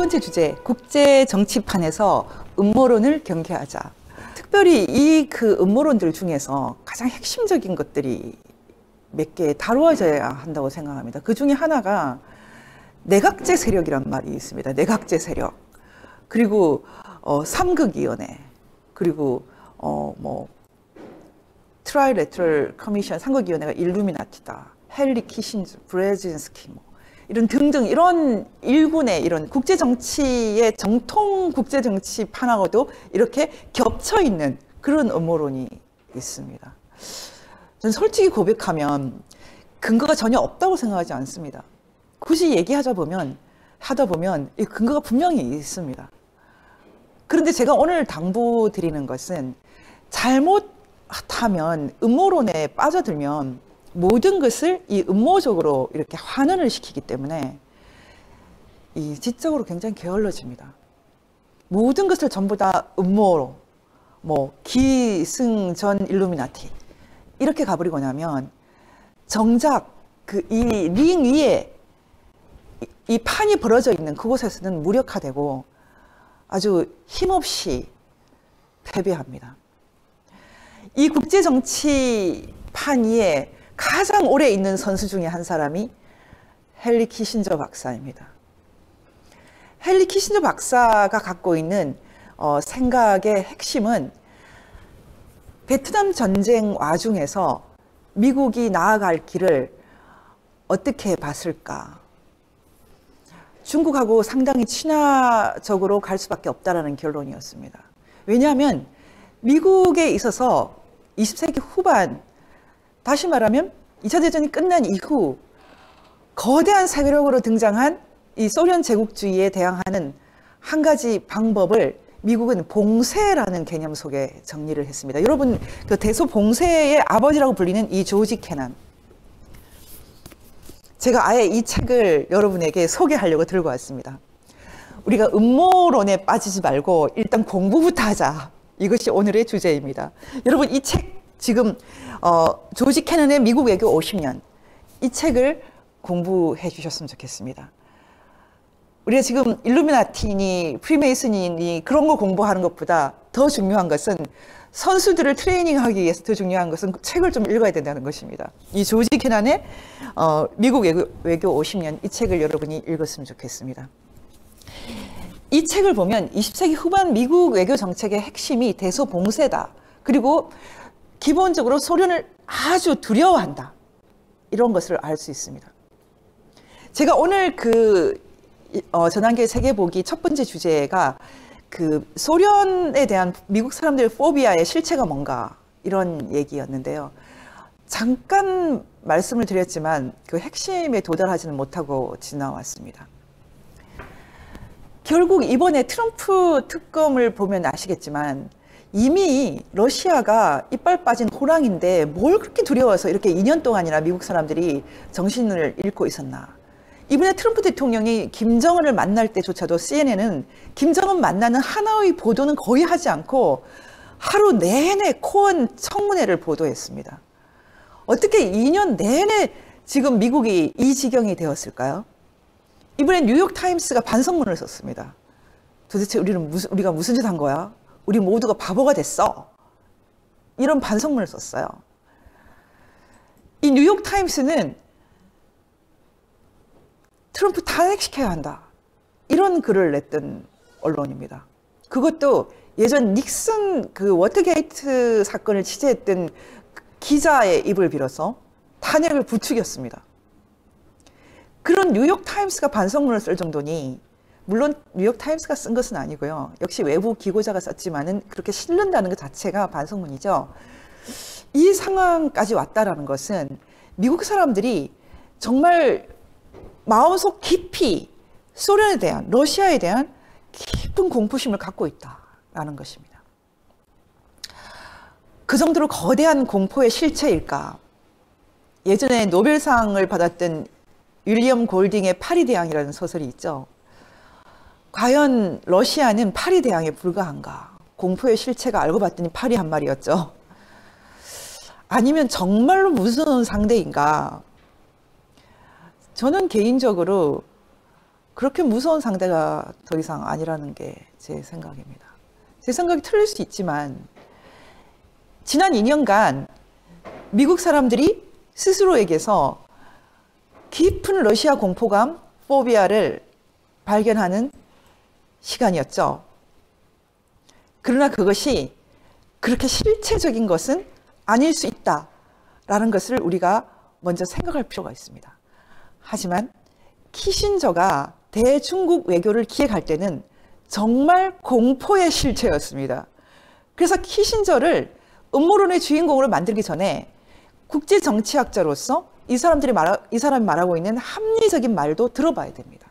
번째 주제, 국제 정치판에서 음모론을 경계하자. 특별히 이 음모론들 중에서 가장 핵심적인 것들이 몇 개 다루어져야 한다고 생각합니다. 그 중에 하나가 내각제 세력이란 말이 있습니다. 내각제 세력. 그리고 삼극위원회. 그리고 트라이레터럴 커미션, 삼극위원회가 일루미나티다. 헨리 키신저, 브레진스키 이런 등등 이런 일군의 이런 국제 정치의 정통 국제 정치판하고도 이렇게 겹쳐 있는 그런 음모론이 있습니다. 저는 솔직히 고백하면 근거가 전혀 없다고 생각하지 않습니다. 굳이 얘기하다 보면 이 근거가 분명히 있습니다. 그런데 제가 오늘 당부드리는 것은 잘못하면 음모론에 빠져들면 모든 것을 이 음모적으로 이렇게 환원을 시키기 때문에 이 지적으로 굉장히 게을러집니다. 모든 것을 전부 다 음모로 기승전 일루미나티 이렇게 가버리고 나면 정작 이 링 위에 이 판이 벌어져 있는 그곳에서는 무력화되고 아주 힘없이 패배합니다. 이 국제 정치판 위에 가장 오래 있는 선수 중에 한 사람이 헨리 키신저 박사입니다. 헨리 키신저 박사가 갖고 있는 생각의 핵심은 베트남 전쟁 와중에서 미국이 나아갈 길을 어떻게 봤을까? 중국하고 상당히 친화적으로 갈 수밖에 없다라는 결론이었습니다. 왜냐하면 미국에 있어서 20세기 후반, 다시 말하면 2차 대전이 끝난 이후 거대한 세력으로 등장한 이 소련 제국주의에 대항하는 한 가지 방법을 미국은 봉쇄라는 개념 속에 정리를 했습니다. 여러분, 그 대소봉쇄의 아버지라고 불리는 이 조지 캐넌. 제가 아예 이 책을 여러분에게 소개하려고 들고 왔습니다. 우리가 음모론에 빠지지 말고 일단 공부부터 하자. 이것이 오늘의 주제입니다. 여러분, 이 책 지금 조지 캐넌의 미국 외교 50년 이 책을 공부해 주셨으면 좋겠습니다. 우리가 지금 일루미나티니 프리메이슨이니 그런 거 공부하는 것보다 더 중요한 것은 선수들을 트레이닝하기 위해서 더 중요한 것은 책을 좀 읽어야 된다는 것입니다. 이 조지 캐넌의 미국 외교 50년 이 책을 여러분이 읽었으면 좋겠습니다. 이 책을 보면 20세기 후반 미국 외교 정책의 핵심이 대소봉쇄다. 그리고 기본적으로 소련을 아주 두려워한다. 이런 것을 알 수 있습니다. 제가 오늘 전환기의 세계보기 첫 번째 주제가 소련에 대한 미국 사람들의 포비아의 실체가 뭔가 이런 얘기였는데요. 잠깐 말씀을 드렸지만 그 핵심에 도달하지는 못하고 지나왔습니다. 결국 이번에 트럼프 특검을 보면 아시겠지만 이미 러시아가 이빨 빠진 호랑인데 뭘 그렇게 두려워서 이렇게 2년 동안이나 미국 사람들이 정신을 잃고 있었나. 이번에 트럼프 대통령이 김정은을 만날 때조차도 CNN은 김정은 만나는 하나의 보도는 거의 하지 않고 하루 내내 코언 청문회를 보도했습니다. 어떻게 2년 내내 지금 미국이 이 지경이 되었을까요? 이번에 뉴욕타임스가 반성문을 썼습니다. 도대체 우리가 무슨 짓 한 거야? 우리 모두가 바보가 됐어. 이런 반성문을 썼어요. 이 뉴욕타임스는 트럼프 탄핵시켜야 한다. 이런 글을 냈던 언론입니다. 그것도 예전 닉슨 워터게이트 사건을 취재했던 기자의 입을 빌어서 탄핵을 부추겼습니다. 그런 뉴욕타임스가 반성문을 쓸 정도니 물론 뉴욕타임스가 쓴 것은 아니고요. 역시 외부 기고자가 썼지만은 그렇게 실른다는 것 자체가 반성문이죠. 이 상황까지 왔다라는 것은 미국 사람들이 정말 마음속 깊이 소련에 대한, 러시아에 대한 깊은 공포심을 갖고 있다라는 것입니다. 그 정도로 거대한 공포의 실체일까? 예전에 노벨상을 받았던 윌리엄 골딩의 파리대항이라는 소설이 있죠. 과연 러시아는 파리대항에 불과한가? 공포의 실체가 알고 봤더니 파리 한 마리였죠. 아니면 정말로 무서운 상대인가? 저는 개인적으로 그렇게 무서운 상대가 더 이상 아니라는 게 제 생각입니다. 제 생각이 틀릴 수 있지만 지난 2년간 미국 사람들이 스스로에게서 깊은 러시아 공포감, 포비아를 발견하는 시간이었죠. 그러나 그것이 그렇게 실체적인 것은 아닐 수 있다라는 것을 우리가 먼저 생각할 필요가 있습니다. 하지만 키신저가 대중국 외교를 기획할 때는 정말 공포의 실체였습니다. 그래서 키신저를 음모론의 주인공으로 만들기 전에 국제정치학자로서 이 사람이 말하고 있는 합리적인 말도 들어봐야 됩니다.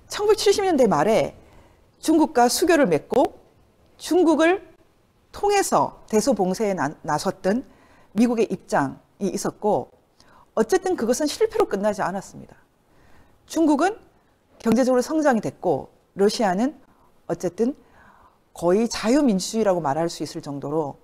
1970년대 말에 중국과 수교를 맺고 중국을 통해서 대소봉쇄에 나섰던 미국의 입장이 있었고, 어쨌든 그것은 실패로 끝나지 않았습니다. 중국은 경제적으로 성장이 됐고 러시아는 어쨌든 거의 자유민주주의라고 말할 수 있을 정도로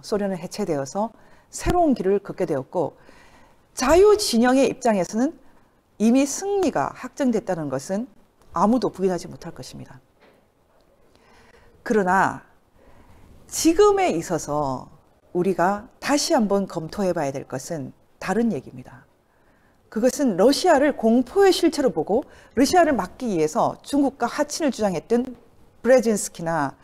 소련은 해체되어서 새로운 길을 걷게 되었고, 자유진영의 입장에서는 이미 승리가 확정됐다는 것은 아무도 부인하지 못할 것입니다. 그러나 지금에 있어서 우리가 다시 한번 검토해 봐야 될 것은 다른 얘기입니다. 그것은 러시아를 공포의 실체로 보고 러시아를 막기 위해서 중국과 하친을 주장했던 브레진스키나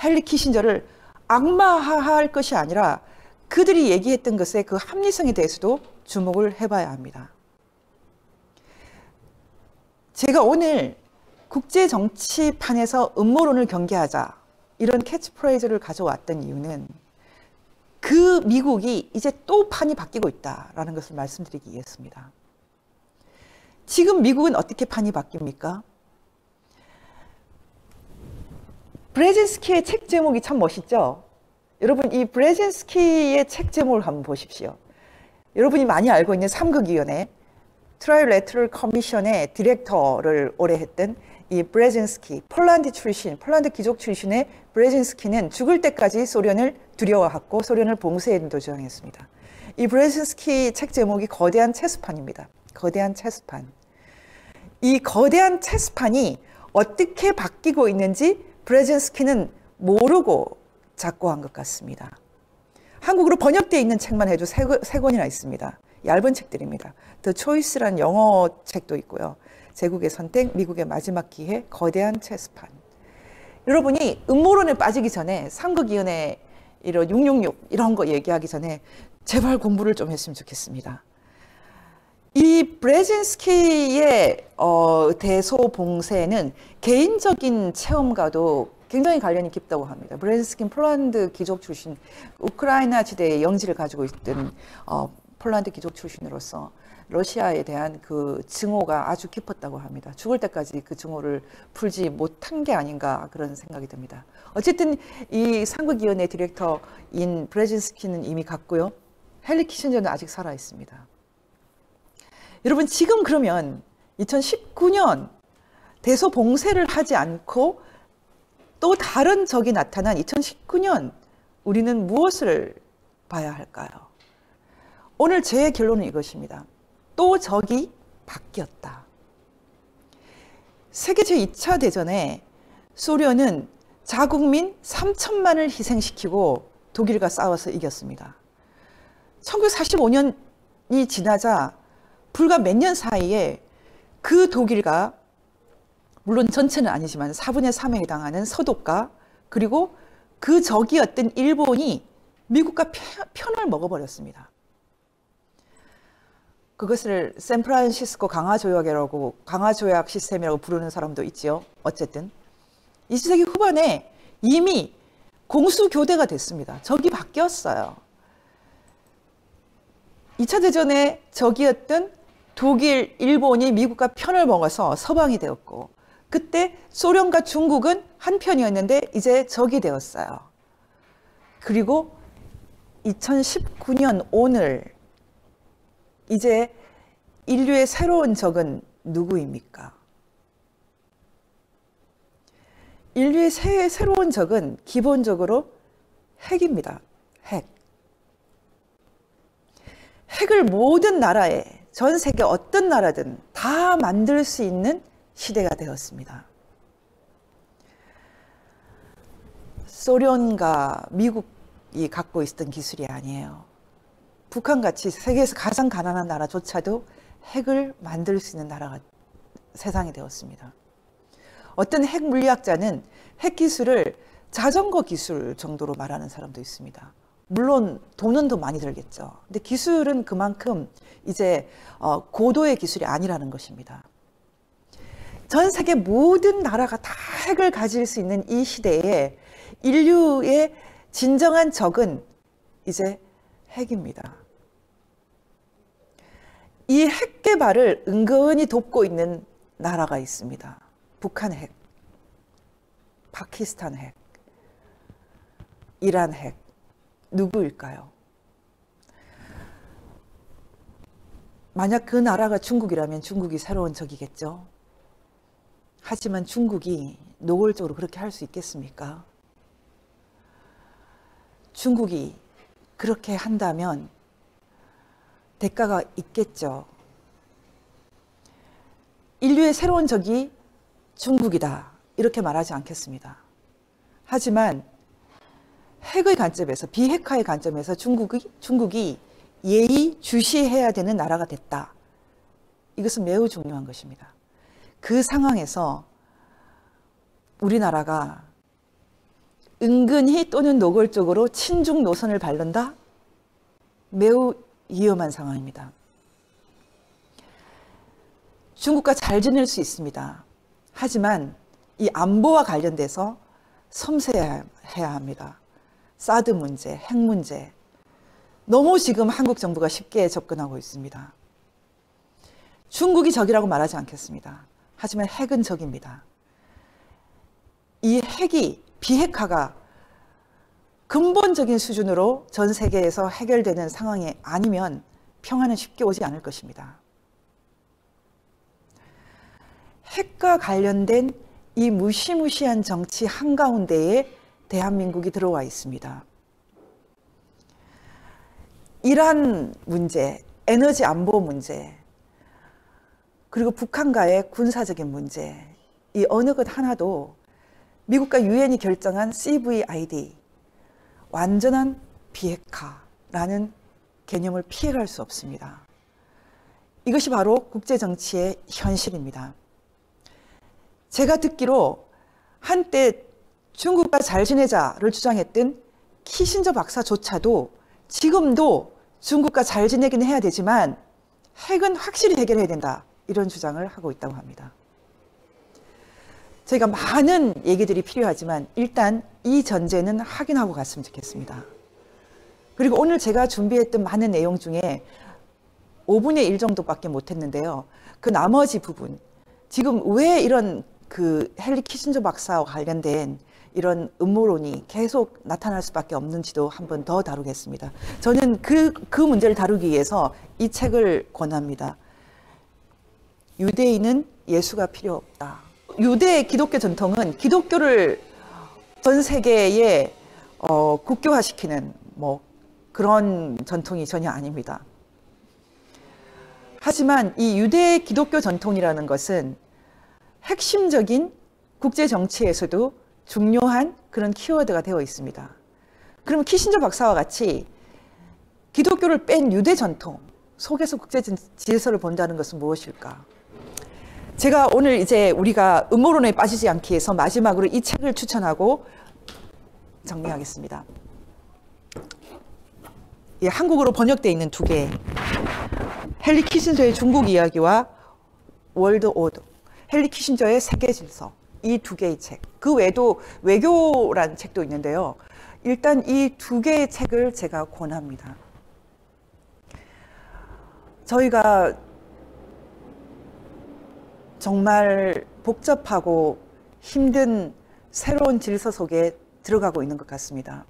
헨리 키신저를 악마화할 것이 아니라 그들이 얘기했던 것의 그 합리성에 대해서도 주목을 해봐야 합니다. 제가 오늘 국제정치판에서 음모론을 경계하자 이런 캐치프레이즈를 가져왔던 이유는 그 미국이 이제 또 판이 바뀌고 있다라는 것을 말씀드리기 위해서입니다. 지금 미국은 어떻게 판이 바뀝니까? 브레진스키의 책 제목이 참 멋있죠? 여러분, 이 브레진스키의 책 제목을 한번 보십시오. 여러분이 많이 알고 있는 삼국위원회 트라이레터럴 커미션의 디렉터를 오래 했던 이 브레진스키, 폴란드 귀족 출신의 브레진스키는 죽을 때까지 소련을 두려워하고 소련을 봉쇄해도 주장했습니다. 이 브레진스키 책 제목이 거대한 체스판입니다. 거대한 체스판. 이 거대한 체스판이 어떻게 바뀌고 있는지 브레진스키는 모르고 작고한 것 같습니다. 한국어로 번역되어 있는 책만 해도 세 권이나 있습니다. 얇은 책들입니다. The Choice라는 영어 책도 있고요. 제국의 선택, 미국의 마지막 기회, 거대한 체스판. 여러분이 음모론에 빠지기 전에 삼국위원회 이런 666 이런 거 얘기하기 전에 제발 공부를 좀 했으면 좋겠습니다. 이 브레진스키의 대소봉쇄는 개인적인 체험과도 굉장히 관련이 깊다고 합니다. 브레진스키는 폴란드 귀족 출신, 우크라이나 지대의 영지를 가지고 있던 폴란드 귀족 출신으로서 러시아에 대한 그 증오가 아주 깊었다고 합니다. 죽을 때까지 그 증오를 풀지 못한 게 아닌가 그런 생각이 듭니다. 어쨌든 이 삼국위원회 디렉터인 브레진스키는 이미 갔고요. 헨리 키신저는 아직 살아 있습니다. 여러분, 지금 그러면 2019년 대소봉쇄를 하지 않고 또 다른 적이 나타난 2019년 우리는 무엇을 봐야 할까요? 오늘 제 결론은 이것입니다. 또 적이 바뀌었다. 세계 제2차 대전에 소련은 자국민 3천만을 희생시키고 독일과 싸워서 이겼습니다. 1945년이 지나자 불과 몇 년 사이에 그 독일과 물론 전체는 아니지만 4분의 3에 해당하는 서독과 그리고 그 적이었던 일본이 미국과 편을 먹어버렸습니다. 그것을 샌프란시스코 강화조약 시스템이라고 부르는 사람도 있지요. 어쨌든 20세기 후반에 이미 공수교대가 됐습니다. 적이 바뀌었어요. 2차 대전의 적이었던 독일, 일본이 미국과 편을 먹어서 서방이 되었고, 그때 소련과 중국은 한편이었는데 이제 적이 되었어요. 그리고 2019년 오늘 이제 인류의 새로운 적은 누구입니까? 인류의 새로운 적은 기본적으로 핵입니다. 핵. 핵을 모든 나라에 전 세계 어떤 나라든 다 만들 수 있는 시대가 되었습니다. 소련과 미국이 갖고 있었던 기술이 아니에요. 북한같이 세계에서 가장 가난한 나라조차도 핵을 만들 수 있는 나라가 세상이 되었습니다. 어떤 핵 물리학자는 핵 기술을 자전거 기술 정도로 말하는 사람도 있습니다. 물론 돈은 더 많이 들겠죠. 근데 기술은 그만큼 이제 고도의 기술이 아니라는 것입니다. 전 세계 모든 나라가 다 핵을 가질 수 있는 이 시대에 인류의 진정한 적은 이제 핵입니다. 이 핵 개발을 은근히 돕고 있는 나라가 있습니다. 북한 핵, 파키스탄 핵, 이란 핵. 누구일까요? 만약 그 나라가 중국이라면 중국이 새로운 적이겠죠. 하지만 중국이 노골적으로 그렇게 할 수 있겠습니까? 중국이 그렇게 한다면 대가가 있겠죠. 인류의 새로운 적이 중국이다. 이렇게 말하지 않겠습니다. 하지만 핵의 관점에서, 비핵화의 관점에서 중국이 예의주시해야 되는 나라가 됐다. 이것은 매우 중요한 것입니다. 그 상황에서 우리나라가 은근히 또는 노골적으로 친중 노선을 밟는다? 매우 위험한 상황입니다. 중국과 잘 지낼 수 있습니다. 하지만 이 안보와 관련돼서 섬세해야 합니다. 사드 문제, 핵 문제. 너무 지금 한국 정부가 쉽게 접근하고 있습니다. 중국이 적이라고 말하지 않겠습니다. 하지만 핵은 적입니다. 이 핵이, 비핵화가 근본적인 수준으로 전 세계에서 해결되는 상황이 아니면 평화는 쉽게 오지 않을 것입니다. 핵과 관련된 이 무시무시한 정치 한가운데에 대한민국이 들어와 있습니다. 이란 문제, 에너지 안보 문제, 그리고 북한과의 군사적인 문제, 이 어느 것 하나도 미국과 유엔이 결정한 CVID, 완전한 비핵화라는 개념을 피해갈 수 없습니다. 이것이 바로 국제정치의 현실입니다. 제가 듣기로 한때 중국과 잘 지내자를 주장했던 키신저 박사조차도 지금도 중국과 잘 지내긴 해야 되지만 핵은 확실히 해결해야 된다. 이런 주장을 하고 있다고 합니다. 저희가 많은 얘기들이 필요하지만 일단 이 전제는 확인하고 갔으면 좋겠습니다. 그리고 오늘 제가 준비했던 많은 내용 중에 5분의 1 정도밖에 못했는데요. 그 나머지 부분, 지금 왜 이런 그 헨리 키신저 박사와 관련된 이런 음모론이 계속 나타날 수밖에 없는지도 한번 더 다루겠습니다. 저는 그 문제를 다루기 위해서 이 책을 권합니다. 유대인은 예수가 필요 없다. 유대 기독교 전통은 기독교를 전 세계에 국교화시키는 뭐 그런 전통이 전혀 아닙니다. 하지만 이 유대 기독교 전통이라는 것은 핵심적인 국제 정치에서도 중요한 그런 키워드가 되어 있습니다. 그럼 키신저 박사와 같이 기독교를 뺀 유대 전통 속에서 국제 질서를 본다는 것은 무엇일까? 제가 오늘 이제 우리가 음모론에 빠지지 않기 위해서 마지막으로 이 책을 추천하고 정리하겠습니다. 예, 한국어로 번역되어 있는 두 개, 헨리 키신저의 중국 이야기와 월드 오더, 헨리 키신저의 세계 질서, 이 두 개의 책. 그 외에도 외교란 책도 있는데요. 일단 이 두 개의 책을 제가 권합니다. 저희가 정말 복잡하고 힘든 새로운 질서 속에 들어가고 있는 것 같습니다.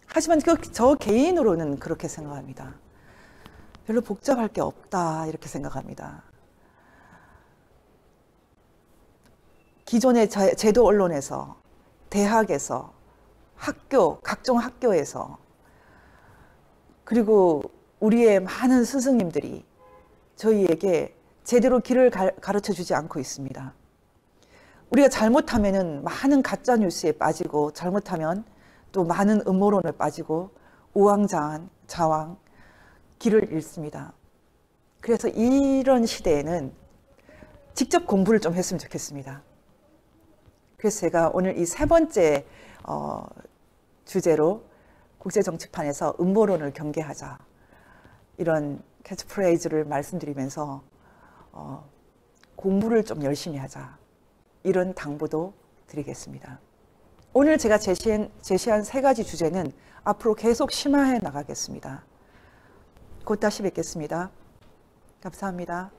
하지만 저 개인으로는 그렇게 생각합니다. 별로 복잡할 게 없다 이렇게 생각합니다. 기존의 제도 언론에서, 대학에서, 학교, 각종 학교에서, 그리고 우리의 많은 스승님들이 저희에게 제대로 길을 가르쳐 주지 않고 있습니다. 우리가 잘못하면은 많은 가짜 뉴스에 빠지고, 잘못하면 또 많은 음모론에 빠지고 우왕좌왕 길을 잃습니다. 그래서 이런 시대에는 직접 공부를 좀 했으면 좋겠습니다. 그래서 제가 오늘 이 세 번째 주제로 국제정치판에서 음모론을 경계하자, 이런 캐치프레이즈를 말씀드리면서 공부를 좀 열심히 하자, 이런 당부도 드리겠습니다. 오늘 제가 제시한 세 가지 주제는 앞으로 계속 심화해 나가겠습니다. 곧 다시 뵙겠습니다. 감사합니다.